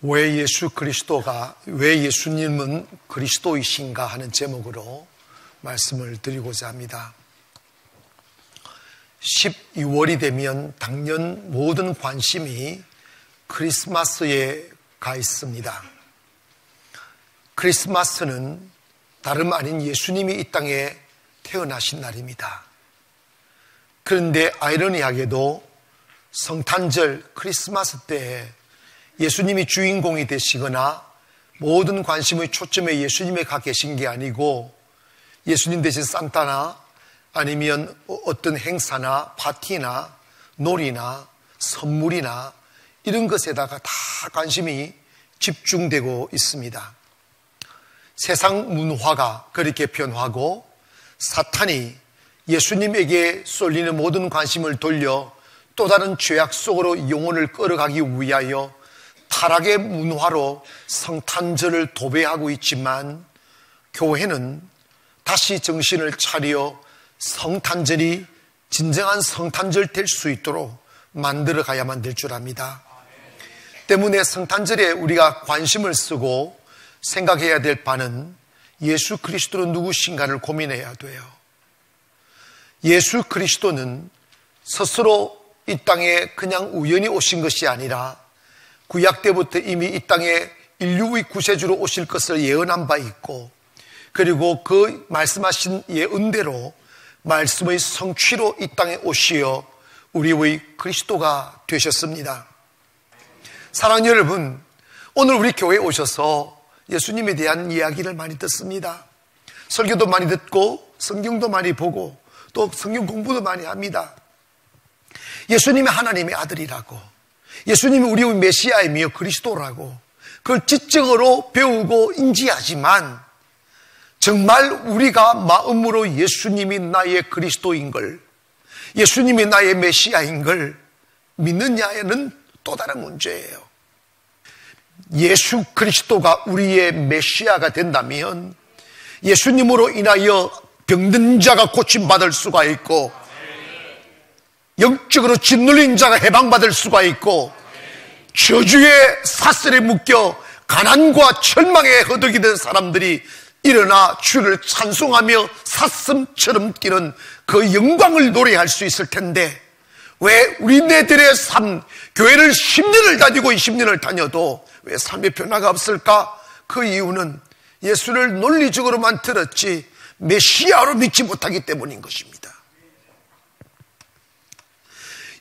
왜 예수님은 그리스도이신가 하는 제목으로 말씀을 드리고자 합니다. 12월이 되면 당연 모든 관심이 크리스마스에 가 있습니다. 크리스마스는 다름 아닌 예수님이 이 땅에 태어나신 날입니다. 그런데 아이러니하게도 성탄절 크리스마스 때에 예수님이 주인공이 되시거나 모든 관심의 초점에 예수님에 가 계신 게 아니고 예수님 대신 산타나 아니면 어떤 행사나 파티나 놀이나 선물이나 이런 것에다가 다 관심이 집중되고 있습니다. 세상 문화가 그렇게 변화하고 사탄이 예수님에게 쏠리는 모든 관심을 돌려 또 다른 죄악 속으로 영혼을 끌어가기 위하여 타락의 문화로 성탄절을 도배하고 있지만 교회는 다시 정신을 차려 성탄절이 진정한 성탄절 될 수 있도록 만들어 가야만 될 줄 압니다. 때문에 성탄절에 우리가 관심을 쓰고 생각해야 될 바는 예수 그리스도는 누구신가를 고민해야 돼요. 예수 그리스도는 스스로 이 땅에 그냥 우연히 오신 것이 아니라 구약 때부터 이미 이 땅에 인류의 구세주로 오실 것을 예언한 바 있고, 그리고 그 말씀하신 예언대로 말씀의 성취로 이 땅에 오시어 우리의 그리스도가 되셨습니다. 사랑하는 여러분, 오늘 우리 교회에 오셔서 예수님에 대한 이야기를 많이 듣습니다. 설교도 많이 듣고 성경도 많이 보고 또 성경 공부도 많이 합니다. 예수님이 하나님의 아들이라고, 예수님이 우리의 메시아이며 그리스도라고 그걸 지적으로 배우고 인지하지만 정말 우리가 마음으로 예수님이 나의 그리스도인 걸, 예수님이 나의 메시아인 걸 믿느냐에는 또 다른 문제예요. 예수 그리스도가 우리의 메시아가 된다면 예수님으로 인하여 병든 자가 고침받을 수가 있고, 영적으로 짓눌린 자가 해방받을 수가 있고, 저주의 사슬에 묶여 가난과 절망에 허덕이 된 사람들이 일어나 주를 찬송하며 사슴처럼 뛰는 그 영광을 노래할 수 있을 텐데, 왜 우리네들의 삶, 교회를 10년을 다니고 20년을 다녀도 왜 삶의 변화가 없을까? 그 이유는 예수를 논리적으로만 들었지 메시아로 믿지 못하기 때문인 것입니다.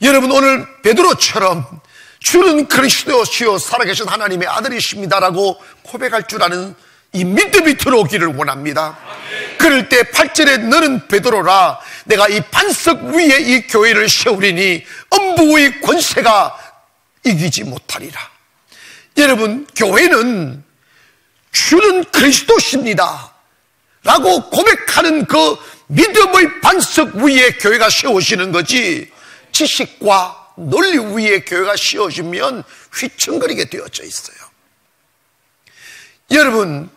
여러분, 오늘 베드로처럼 주는 그리스도시요 살아계신 하나님의 아들이십니다라고 고백할 줄 아는 이 믿음이 들어오기를 원합니다. 그럴 때 8절에 너는 베드로라, 내가 이 반석 위에 이 교회를 세우리니 음부의 권세가 이기지 못하리라. 여러분, 교회는 주는 그리스도십니다 라고 고백하는 그 믿음의 반석 위에 교회가 세워지는 거지, 지식과 논리 위에 교회가 씌워지면 휘청거리게 되어져 있어요. 여러분,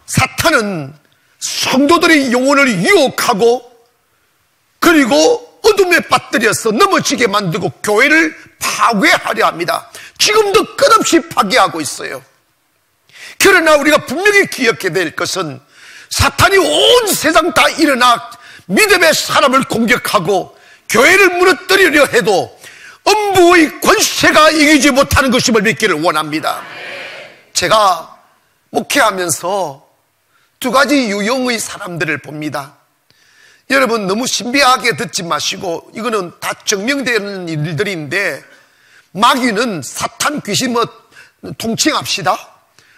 사탄은 성도들의 영혼을 유혹하고 그리고 어둠에 빠뜨려서 넘어지게 만들고 교회를 파괴하려 합니다. 지금도 끝없이 파괴하고 있어요. 그러나 우리가 분명히 기억해야 될 것은 사탄이 온 세상 다 일어나 믿음의 사람을 공격하고 교회를 무너뜨리려 해도 음부의 권세가 이기지 못하는 것임을 믿기를 원합니다. 제가 목회하면서 두 가지 유형의 사람들을 봅니다. 여러분, 너무 신비하게 듣지 마시고 이거는 다 증명되는 일들인데, 마귀는 사탄 귀신 통칭합시다.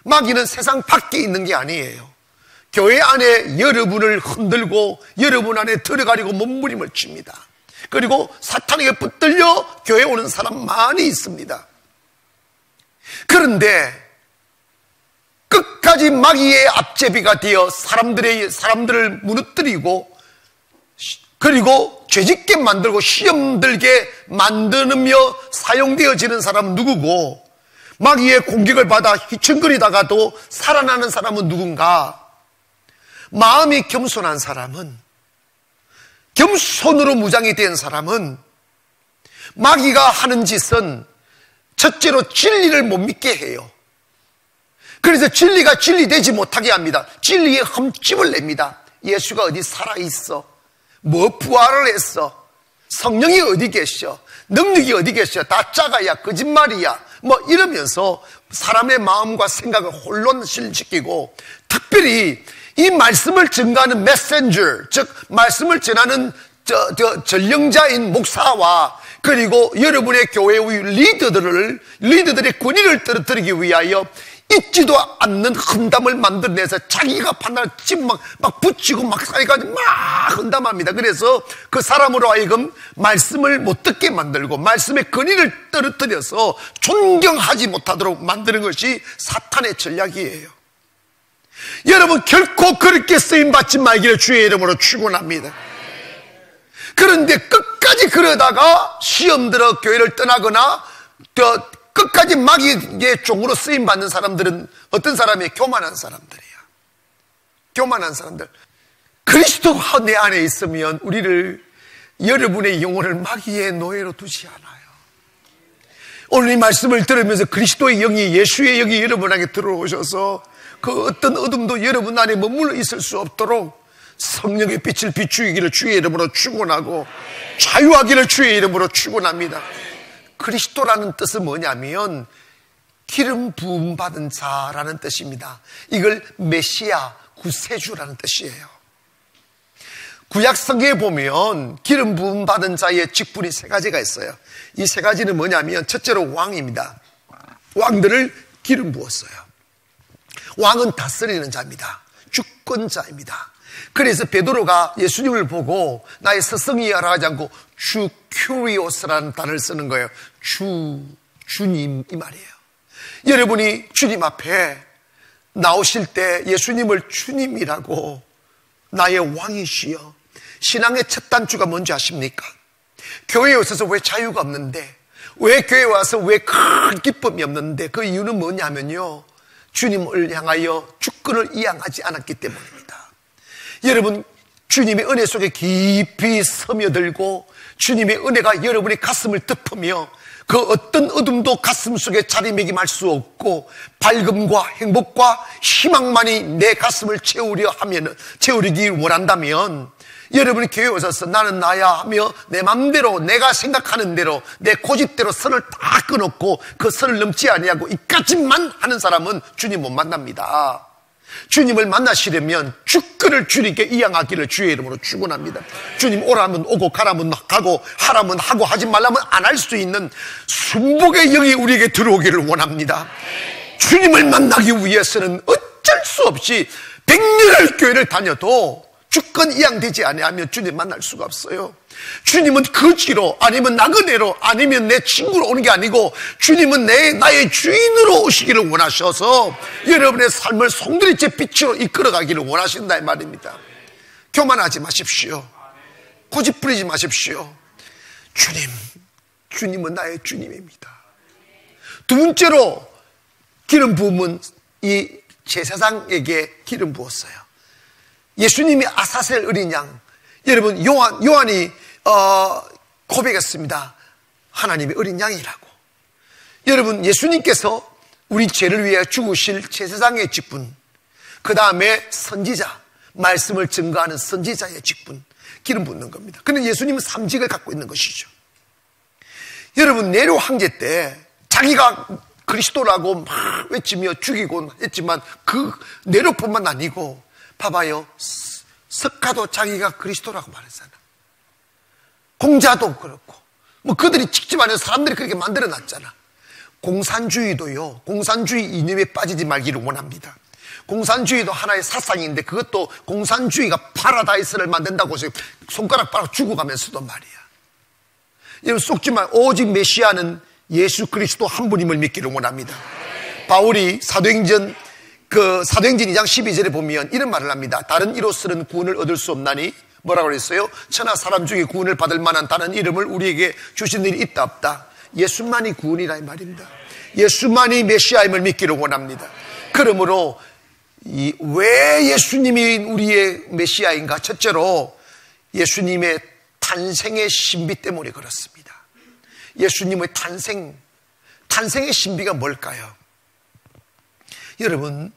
마귀는 세상 밖에 있는 게 아니에요. 교회 안에 여러분을 흔들고 여러분 안에 들어가려고 몸부림을 칩니다. 그리고 사탄에게 붙들려 교회에 오는 사람 많이 있습니다. 그런데 끝까지 마귀의 앞제비가 되어 사람들을 무너뜨리고 그리고 죄짓게 만들고 시험 들게 만드며 사용되어지는 사람은 누구고, 마귀의 공격을 받아 휘청거리다가도 살아나는 사람은 누군가? 마음이 겸손한 사람은, 겸손으로 무장이 된 사람은 마귀가 하는 짓은 첫째로 진리를 못 믿게 해요. 그래서 진리가 진리되지 못하게 합니다. 진리의 흠집을 냅니다. 예수가 어디 살아있어? 뭐 부활을 했어? 성령이 어디 계셔? 능력이 어디 계셔? 다 짜가야, 거짓말이야. 뭐 이러면서 사람의 마음과 생각을 혼돈시키고, 특별히 이 말씀을 전가하는 메신저, 즉 말씀을 전하는 전령자인 목사와 그리고 여러분의 교회의 리더들의 권위를 떨어뜨리기 위하여 있지도 않는 험담을 만들어내서 자기가 판단을 막 붙이고 막 사이까지 막 험담합니다. 그래서 그 사람으로 하여금 말씀을 못 듣게 만들고 말씀의 권위를 떨어뜨려서 존경하지 못하도록 만드는 것이 사탄의 전략이에요. 여러분 결코 그렇게 쓰임받지 말기를 주의 이름으로 축원합니다. 그런데 끝까지 그러다가 시험 들어 교회를 떠나거나 끝까지 마귀의 종으로 쓰임받는 사람들은 어떤 사람이에요? 교만한 사람들이에요. 교만한 사람들. 그리스도가 내 안에 있으면 우리를, 여러분의 영혼을 마귀의 노예로 두지 않아요. 오늘 이 말씀을 들으면서 그리스도의 영이, 예수의 영이 여러분에게 들어오셔서 그 어떤 어둠도 여러분 안에 머물러 있을 수 없도록 성령의 빛을 비추기를 주의 이름으로 축원하고 자유하기를 주의 이름으로 축원합니다. 그리스도라는 뜻은 뭐냐면 기름 부음 받은 자라는 뜻입니다. 이걸 메시아, 구세주라는 뜻이에요. 구약 성경에 보면 기름 부음 받은 자의 직분이 세 가지가 있어요. 이 세 가지는 뭐냐면 첫째로 왕입니다. 왕들을 기름 부었어요. 왕은 다스리는 자입니다. 주권자입니다. 그래서 베드로가 예수님을 보고 나의 스승이야라 하지 않고 주 큐리오스라는 단어를 쓰는 거예요. 주님 이 말이에요. 여러분이 주님 앞에 나오실 때 예수님을 주님이라고 나의 왕이시여. 신앙의 첫 단추가 뭔지 아십니까? 교회에 있어서 왜 자유가 없는데, 왜 교회에 와서 왜 큰 기쁨이 없는데, 그 이유는 뭐냐면요, 주님을 향하여 주권을 이양하지 않았기 때문입니다. 여러분, 주님의 은혜 속에 깊이 스며들고 주님의 은혜가 여러분의 가슴을 덮으며 그 어떤 어둠도 가슴 속에 자리매김할 수 없고 밝음과 행복과 희망만이 내 가슴을 채우리기 원한다면 여러분이 교회에 오셔서 나는 나야 하며 내 맘대로 내가 생각하는 대로 내 고집대로 선을 다 끊었고 그 선을 넘지 아니하고 이까지만 하는 사람은 주님 못 만납니다. 주님을 만나시려면 주권을 주님께 이양하기를 주의 이름으로 축원합니다. 주님 오라면 오고 가라면 가고 하라면 하고 하지 말라면 안 할 수 있는 순복의 영이 우리에게 들어오기를 원합니다. 주님을 만나기 위해서는 어쩔 수 없이 100년을 교회를 다녀도 주권 이양되지 아니하면 주님 만날 수가 없어요. 주님은 거지로 아니면 나그네로 아니면 내 친구로 오는 게 아니고 주님은 나의 주인으로 오시기를 원하셔서 여러분의 삶을 송두리째 빛으로 이끌어가기를 원하신다 이 말입니다. 교만하지 마십시오. 고집 부리지 마십시오. 주님은 나의 주님입니다. 두 번째로 기름 부음은 이 제사장에게 기름 부었어요. 예수님이 아사셀 어린 양, 여러분 요한이 고백했습니다. 하나님의 어린 양이라고. 여러분 예수님께서 우리 죄를 위해 죽으실 제사장의 직분, 그 다음에 선지자, 말씀을 증거하는 선지자의 직분, 기름 붓는 겁니다. 그런데 예수님은 3직을 갖고 있는 것이죠. 여러분 네로 황제 때 자기가 그리스도라고 막 외치며 죽이곤 했지만 그 네로뿐만 아니고 봐봐요, 석가도 자기가 그리스도라고 말했잖아. 공자도 그렇고 뭐 그들이 직접 안 해서 사람들이 그렇게 만들어놨잖아. 공산주의도요, 공산주의 이념에 빠지지 말기를 원합니다. 공산주의도 하나의 사상인데 그것도 공산주의가 파라다이스를 만든다고 해서 손가락 빨아 죽어가면서도 말이야. 여러분 속지만 오직 메시아는 예수 그리스도 한 분임을 믿기를 원합니다. 바울이 사도행전 2장 12절에 보면 이런 말을 합니다. 다른 이로서는 구원을 얻을 수 없나니 뭐라고 그랬어요? 천하 사람 중에 구원을 받을 만한 다른 이름을 우리에게 주신 일이 있다 없다. 예수만이 구원이라 이 말입니다. 예수만이 메시아임을 믿기를 원합니다. 그러므로 왜 예수님이 우리의 메시아인가? 첫째로 예수님의 탄생의 신비 때문에 그렇습니다. 예수님의 탄생의 신비가 뭘까요? 여러분,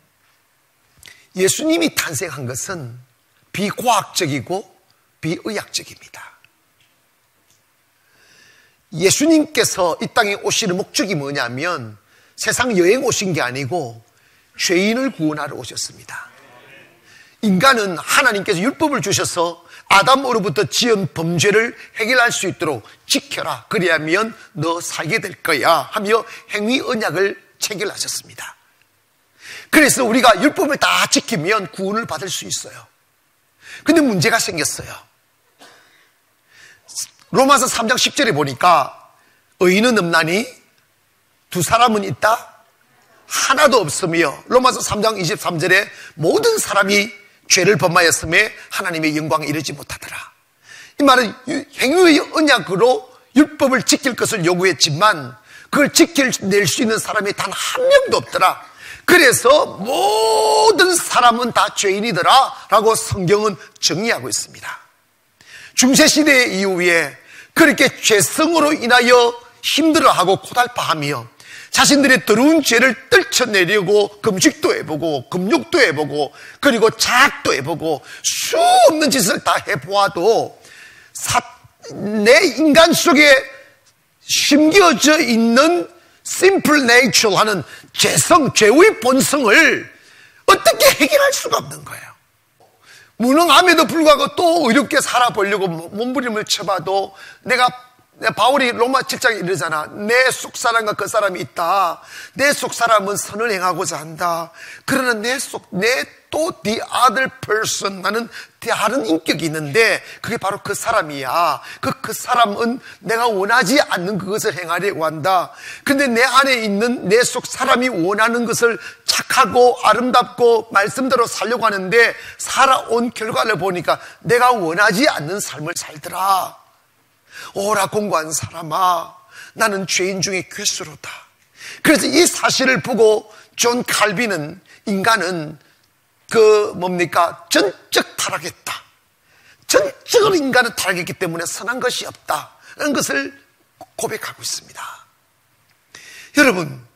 예수님이 탄생한 것은 비과학적이고 비의학적입니다. 예수님께서 이 땅에 오시는 목적이 뭐냐면 세상 여행 오신 게 아니고 죄인을 구원하러 오셨습니다. 인간은 하나님께서 율법을 주셔서 아담으로부터 지은 범죄를 해결할 수 있도록 지켜라, 그리하면 너 살게 될 거야 하며 행위 언약을 체결하셨습니다. 그래서 우리가 율법을 다 지키면 구원을 받을 수 있어요. 근데 문제가 생겼어요. 로마서 3장 10절에 보니까 의인은 없나니 두 사람은 있다? 하나도 없으며, 로마서 3장 23절에 모든 사람이 죄를 범하였음에 하나님의 영광에 이르지 못하더라. 이 말은 행위의 언약으로 율법을 지킬 것을 요구했지만 그걸 지켜낼 수 있는 사람이 단 한 명도 없더라. 그래서 모든 사람은 다 죄인이더라 라고 성경은 정의하고 있습니다. 중세시대 이후에 그렇게 죄성으로 인하여 힘들어하고 고달파하며 자신들의 더러운 죄를 떨쳐내려고 금식도 해보고 금욕도 해보고 그리고 자학도 해보고 수 없는 짓을 다 해보아도 내 인간 속에 심겨져 있는 simple nature 하는 죄성, 죄의 본성을 어떻게 해결할 수가 없는 거예요. 무능함에도 불구하고 또 의롭게 살아보려고 몸부림을 쳐봐도 바울이 로마 7장에 이르잖아. 내 속사람과 그 사람이 있다. 내 속사람은 선을 행하고자 한다. 그러나 내 the other person, 나는 다른 인격이 있는데 그게 바로 그 사람이야. 그 사람은 내가 원하지 않는 그것을 행하려고 한다. 근데 내 안에 있는 내 속 사람이 원하는 것을 착하고 아름답고 말씀대로 살려고 하는데 살아온 결과를 보니까 내가 원하지 않는 삶을 살더라. 오라 공고한 사람아, 나는 죄인 중에 괴수로다. 그래서 이 사실을 보고 존 칼빈은 인간은 전적 타락했다. 전적으로 인간은 타락했기 때문에 선한 것이 없다. 라는 것을 고백하고 있습니다. 여러분,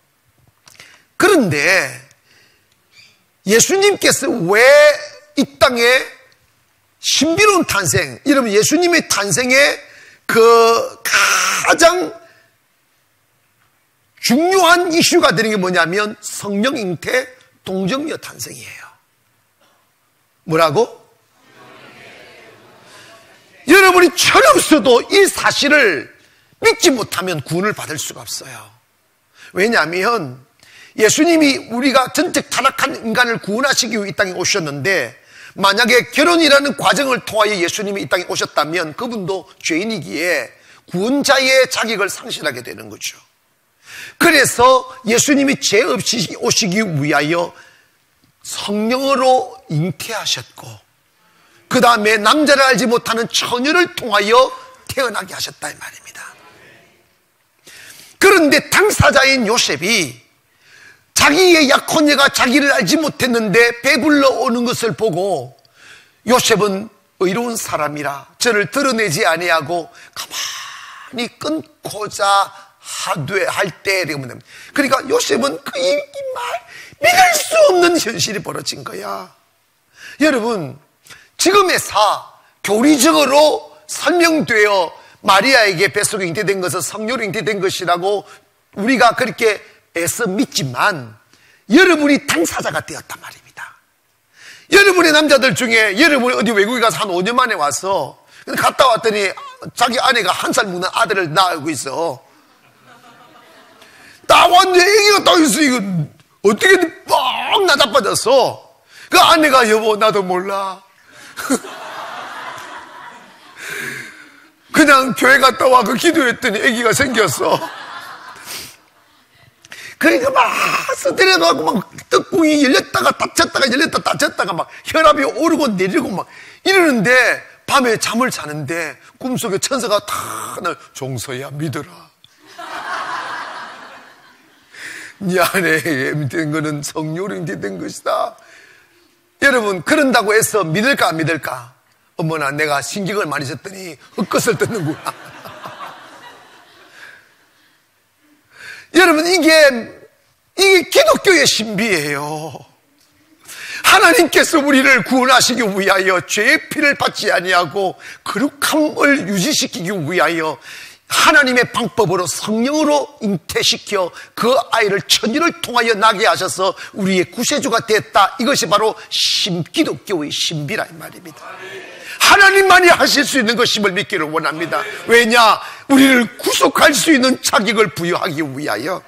그런데 예수님께서 왜 이 땅에 신비로운 탄생, 여러분 예수님의 탄생에 그 가장 중요한 이슈가 되는 게 뭐냐면 성령 잉태 동정녀 탄생이에요. 뭐라고? 여러분이 철없어도 이 사실을 믿지 못하면 구원을 받을 수가 없어요. 왜냐하면 예수님이 우리가 전적 타락한 인간을 구원하시기 위해 이 땅에 오셨는데 만약에 결혼이라는 과정을 통하여 예수님이 이 땅에 오셨다면 그분도 죄인이기에 구원자의 자격을 상실하게 되는 거죠. 그래서 예수님이 죄 없이 오시기 위하여 성령으로 잉태하셨고 그 다음에 남자를 알지 못하는 처녀를 통하여 태어나게 하셨다 이 말입니다. 그런데 당사자인 요셉이 자기의 약혼녀가 자기를 알지 못했는데 배불러 오는 것을 보고 요셉은 의로운 사람이라 저를 드러내지 아니하고 가만히 끊고자 하되 할 때 그러니까 요셉은 믿을 수 없는 현실이 벌어진 거야. 여러분, 지금의 교리적으로 설명되어 마리아에게 뱃속에 잉태된 것은 성령으로 잉태된 것이라고 우리가 그렇게 애써 믿지만 여러분이 당사자가 되었단 말입니다. 여러분의 남자들 중에 여러분이 어디 외국에 가서 한 5년 만에 와서 갔다 왔더니 자기 아내가 1살 묵는 아들을 낳고 있어. 딱 왔는데 애기가 딱 있어. 이거 어떻게 뻥 나자빠졌어. 그 아내가 여보 나도 몰라. 그냥 교회 갔다 와 그 기도했더니 애기가 생겼어. 그러니까 막 스트레스하고 막 떡궁이 열렸다가 닫혔다가 열렸다 닫혔다가 막 혈압이 오르고 내리고 막 이러는데 밤에 잠을 자는데 꿈속에 천사가 탁 종서야 믿어라. 네 안에 잉태된 거는 성령으로 잉태된 것이다. 여러분, 그런다고 해서 믿을까 안 믿을까? 어머나 내가 신경을 많이 썼더니 헛것을 듣는구나. 여러분, 이게 이게 기독교의 신비예요. 하나님께서 우리를 구원하시기 위하여 죄의 피를 받지 아니하고 거룩함을 유지시키기 위하여 하나님의 방법으로 성령으로 잉태시켜 그 아이를 천일을 통하여 나게 하셔서 우리의 구세주가 됐다. 이것이 바로 기독교의 신비라 이 말입니다. 하나님만이 하실 수 있는 것임을 믿기를 원합니다. 왜냐? 우리를 구속할 수 있는 자격을 부여하기 위하여.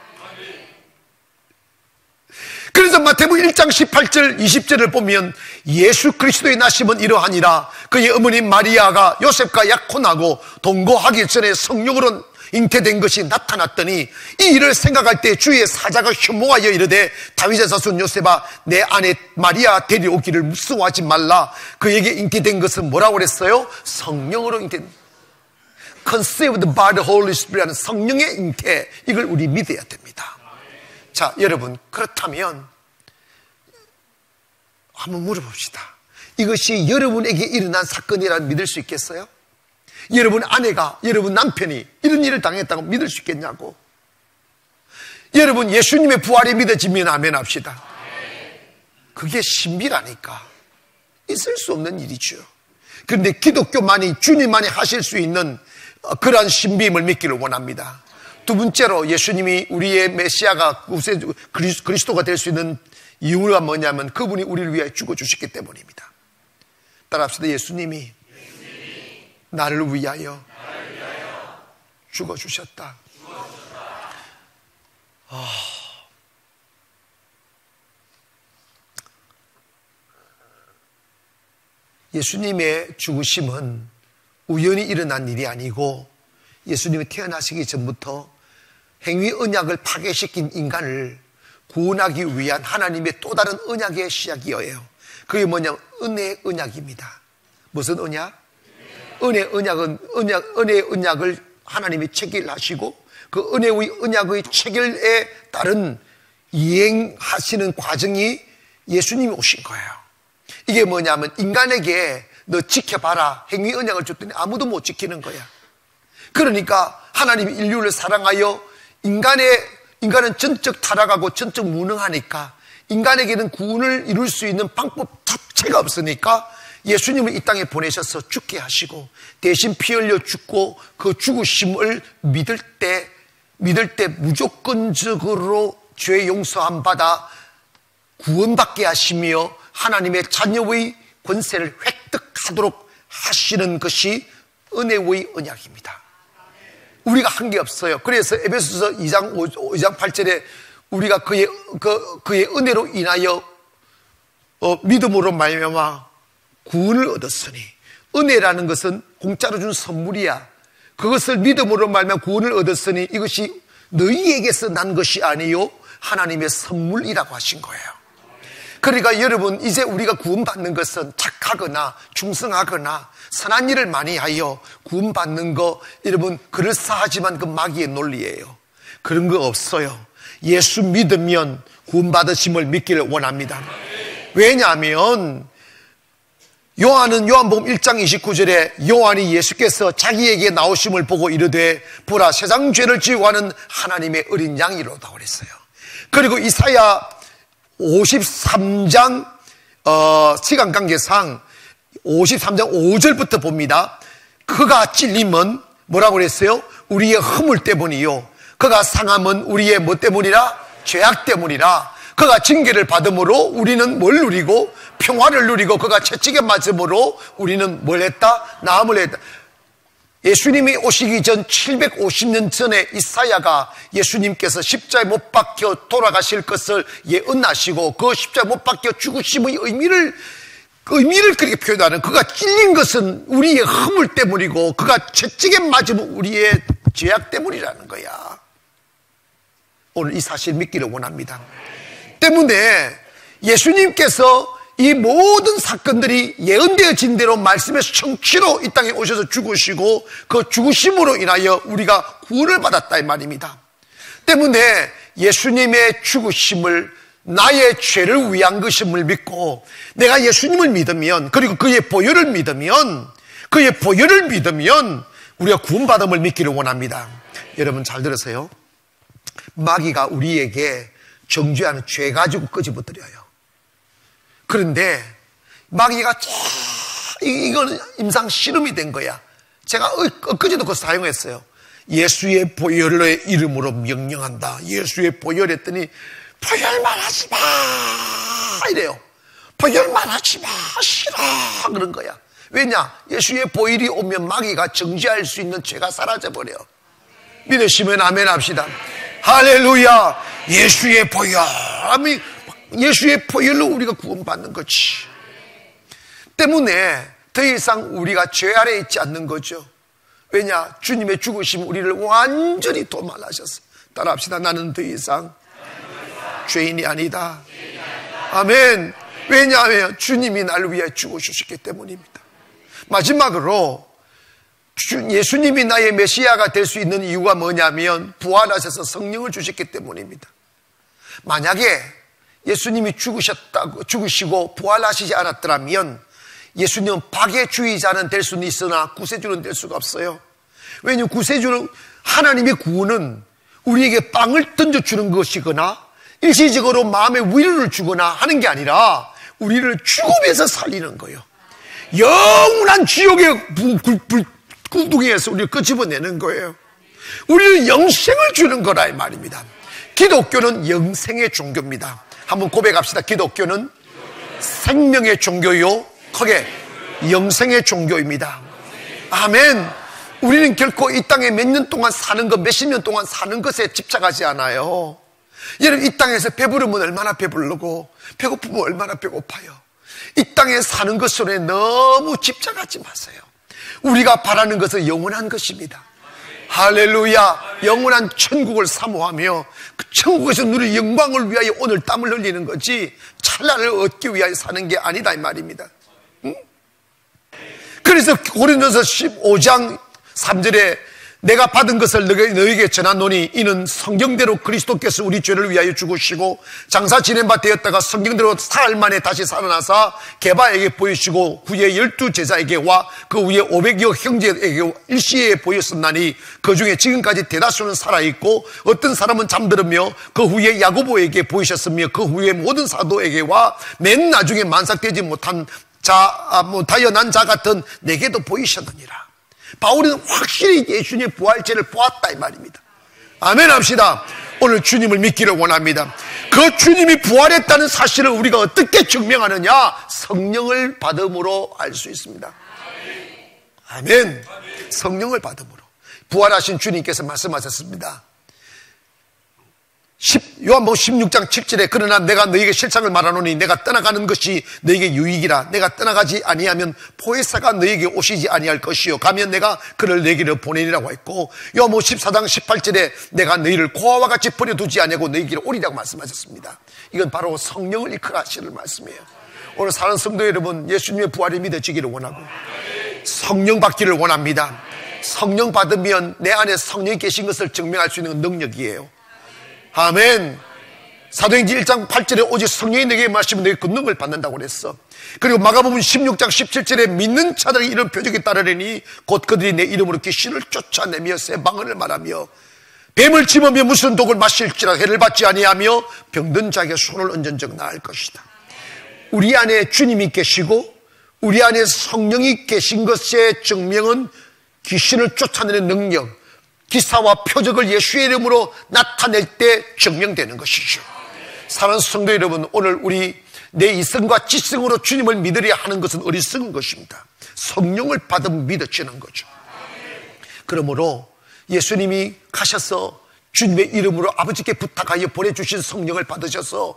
그래서 마태복음 1장 18절 20절을 보면 예수 그리스도의 나심은 이러하니라. 그의 어머니 마리아가 요셉과 약혼하고 동거하기 전에 성령으로 잉태된 것이 나타났더니 이 일을 생각할 때 주의 사자가 현몽하여 이르되 다윗의 자손 요셉아 내 아내 마리아 데려오기를 무서워하지 말라. 그에게 잉태된 것은 뭐라고 그랬어요? 성령으로 잉태된, conceived by the Holy Spirit라는 성령의 잉태, 이걸 우리 믿어야 됩니다. 자, 여러분, 그렇다면 한번 물어봅시다. 이것이 여러분에게 일어난 사건이라 믿을 수 있겠어요? 여러분 아내가, 여러분 남편이 이런 일을 당했다고 믿을 수 있겠냐고. 여러분 예수님의 부활이 믿어지면 아멘 합시다. 그게 신비라니까. 있을 수 없는 일이죠. 그런데 기독교만이, 주님만이 하실 수 있는 그러한 신비임을 믿기를 원합니다. 두 번째로 예수님이 우리의 메시아가 그리스도가 될 수 있는 이유가 뭐냐면 그분이 우리를 위하여 죽어주셨기 때문입니다. 따라합시다. 예수님이 나를 위하여 죽어주셨다. 예수님의 죽으심은 우연히 일어난 일이 아니고 예수님이 태어나시기 전부터 행위 언약을 파괴시킨 인간을 구원하기 위한 하나님의 또 다른 언약의 시작이에요. 그게 뭐냐면 은혜의 언약입니다. 무슨 언약? 은혜의 언약을 하나님이 체결하시고 그 은혜의 언약의 체결에 따른 이행하시는 과정이 예수님이 오신 거예요. 이게 뭐냐면 인간에게 너 지켜봐라 행위 언약을 줬더니 아무도 못 지키는 거야. 그러니까 하나님이 인류를 사랑하여 인간은 전적 타락하고 전적 무능하니까 인간에게는 구원을 이룰 수 있는 방법 자체가 없으니까 예수님을 이 땅에 보내셔서 죽게 하시고 대신 피 흘려 죽고 그 죽으심을 믿을 때 무조건적으로 죄 용서함 받아 구원받게 하시며 하나님의 자녀의 권세를 획득하도록 하시는 것이 은혜의 언약입니다. 우리가 한 게 없어요. 그래서 에베소서 2장 8절에 우리가 그의 은혜로 인하여 믿음으로 말미암아 구원을 얻었으니, 은혜라는 것은 공짜로 준 선물이야. 그것을 믿음으로 말미암아 구원을 얻었으니 이것이 너희에게서 난 것이 아니요 하나님의 선물이라고 하신 거예요. 그러니까 여러분, 이제 우리가 구원받는 것은 착하거나 충성하거나 선한 일을 많이 하여 구원받는 거, 여러분 그럴싸하지만 그 마귀의 논리예요. 그런 거 없어요. 예수 믿으면 구원받으심을 믿기를 원합니다. 왜냐하면 요한복음 1장 29절에 요한이 예수께서 자기에게 나오심을 보고 이르되 보라 세상 죄를 지고 하는 하나님의 어린 양이로다 그랬어요. 그리고 이사야 53장 시간 관계상 53장 5절부터 봅니다. 그가 찔림은 뭐라고 그랬어요? 우리의 허물 때문이요 그가 상함은 우리의 뭐 때문이라? 죄악 때문이라. 그가 징계를 받음으로 우리는 뭘 누리고 평화를 누리고 그가 채찍에 맞음으로 우리는 뭘 했다? 나음을 했다. 예수님이 오시기 전 750년 전에 이사야가 예수님께서 십자에 못 박혀 돌아가실 것을 예언하시고 그 십자에 못 박혀 죽으심의 의미를 그렇게 표현하는, 그가 찔린 것은 우리의 허물 때문이고 그가 채찍에 맞으면 우리의 죄악 때문이라는 거야. 오늘 이 사실 믿기를 원합니다. 때문에 예수님께서 이 모든 사건들이 예언되어진 대로 말씀의 성취로 이 땅에 오셔서 죽으시고 그 죽으심으로 인하여 우리가 구원을 받았다 이 말입니다. 때문에 예수님의 죽으심을 나의 죄를 위한 것임을 믿고 내가 예수님을 믿으면, 그리고 그의 보혈을 믿으면 우리가 구원받음을 믿기를 원합니다. 여러분 잘 들으세요. 마귀가 우리에게 정죄하는 죄 가지고 끄집어뜨려요. 그런데 마귀가 이거는 임상 실험이 된 거야. 제가 엊그제도 그거 사용했어요. 예수의 보혈의 이름으로 명령한다. 예수의 보혈 했더니 보혈만 하지 마 이래요. 보혈만 하지 마, 싫어 그런 거야. 왜냐? 예수의 보혈이 오면 마귀가 정죄할 수 있는 죄가 사라져버려. 믿으시면 아멘 합시다. 할렐루야. 예수의 보혈, 예수의 보혈로 우리가 구원받는 거지. 때문에 더 이상 우리가 죄 아래에 있지 않는 거죠. 왜냐? 주님의 죽으심 우리를 완전히 도말하셨어. 따라합시다. 나는 더 이상 죄인이 아니다. 아멘. 왜냐하면 주님이 나를 위해 죽으셨기 때문입니다. 마지막으로 예수님이 나의 메시아가 될 수 있는 이유가 뭐냐면 부활하셔서 성령을 주셨기 때문입니다. 만약에 예수님이 죽으시고 부활하시지 않았더라면 예수님은 박해주의자는 될 수는 있으나 구세주는 될 수가 없어요. 왜냐하면 구세주는 하나님의 구원은 우리에게 빵을 던져주는 것이거나 일시적으로 마음의 위로를 주거나 하는 게 아니라 우리를 죽음에서 살리는 거예요. 영원한 지옥의 굴뚝에서 우리를 끄집어내는 거예요. 우리는 영생을 주는 거라 이 말입니다. 기독교는 영생의 종교입니다. 한번 고백합시다. 기독교는 생명의 종교요, 크게 영생의 종교입니다. 아멘. 우리는 결코 이 땅에 몇 년 동안 사는 것, 몇십 년 동안 사는 것에 집착하지 않아요. 여러분, 이 땅에서 배부르면 얼마나 배부르고 배고프면 얼마나 배고파요. 이 땅에 사는 것에 너무 집착하지 마세요. 우리가 바라는 것은 영원한 것입니다. 할렐루야. 영원한 천국을 사모하며 그 천국에서 누릴 영광을 위하여 오늘 땀을 흘리는 거지 찰나를 얻기 위하여 사는 게 아니다 이 말입니다. 응? 그래서 고린도서 15장 3절에 내가 받은 것을 너에게 전하노니 이는 성경대로 그리스도께서 우리 죄를 위하여 죽으시고 장사 지낸 바 되었다가 성경대로 사흘 만에 다시 살아나사 게바에게 보이시고 후에 12제자에게와 그 후에 500여 형제에게 일시에 보였었나니 그 중에 지금까지 대다수는 살아있고 어떤 사람은 잠들으며 그 후에 야고보에게 보이셨으며 그 후에 모든 사도에게와 맨 나중에 만삭되지 못하여 난 자 같은 내게도 보이셨느니라. 바울은 확실히 예수님의 부활체를 보았다 이 말입니다. 아멘 합시다. 오늘 주님을 믿기를 원합니다. 그 주님이 부활했다는 사실을 우리가 어떻게 증명하느냐? 성령을 받음으로 알 수 있습니다. 아멘. 성령을 받음으로. 부활하신 주님께서 말씀하셨습니다. 요한복음 16장 7절에 그러나 내가 너에게 실상을 말하노니 내가 떠나가는 것이 너에게 유익이라. 내가 떠나가지 아니하면 보혜사가 너에게 오시지 아니할 것이요 가면 내가 그를 너에게로 보내리라고 했고, 요한복음 14장 18절에 내가 너희를 고아와 같이 버려두지 아니하고 너희에게로 오리라고 말씀하셨습니다. 이건 바로 성령을 이끌어가시는 말씀이에요. 오늘 사는 성도 여러분, 예수님의 부활이 믿어지기를 원하고 성령 받기를 원합니다. 성령 받으면 내 안에 성령이 계신 것을 증명할 수 있는 능력이에요. 아멘. 사도행전 1장 8절에 오직 성령이 내게 말씀을 내게 그 능력을 받는다고 그랬어. 그리고 마가복음 16장 17절에 믿는 자들이 이런 표적이 따르려니 곧 그들이 내 이름으로 귀신을 쫓아내며 새 방언을 말하며 뱀을 집으며 무슨 독을 마실지라 해를 받지 아니하며 병든 자에게 손을 얹은 적 나을 것이다. 우리 안에 주님이 계시고 우리 안에 성령이 계신 것의 증명은 귀신을 쫓아내는 능력, 기사와 표적을 예수의 이름으로 나타낼 때 증명되는 것이죠. 사랑하는 성도 여러분, 오늘 우리 내 이성과 지성으로 주님을 믿으려 하는 것은 어리석은 것입니다. 성령을 받으면 믿어지는 거죠. 그러므로 예수님이 가셔서 주님의 이름으로 아버지께 부탁하여 보내주신 성령을 받으셔서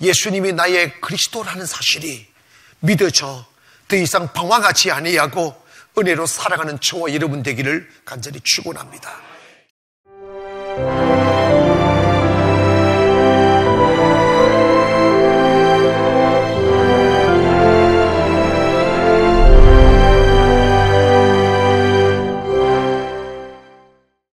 예수님이 나의 그리스도라는 사실이 믿어져 더 이상 방황하지 아니하고 은혜로 살아가는 저와 여러분 되기를 간절히 축원합니다.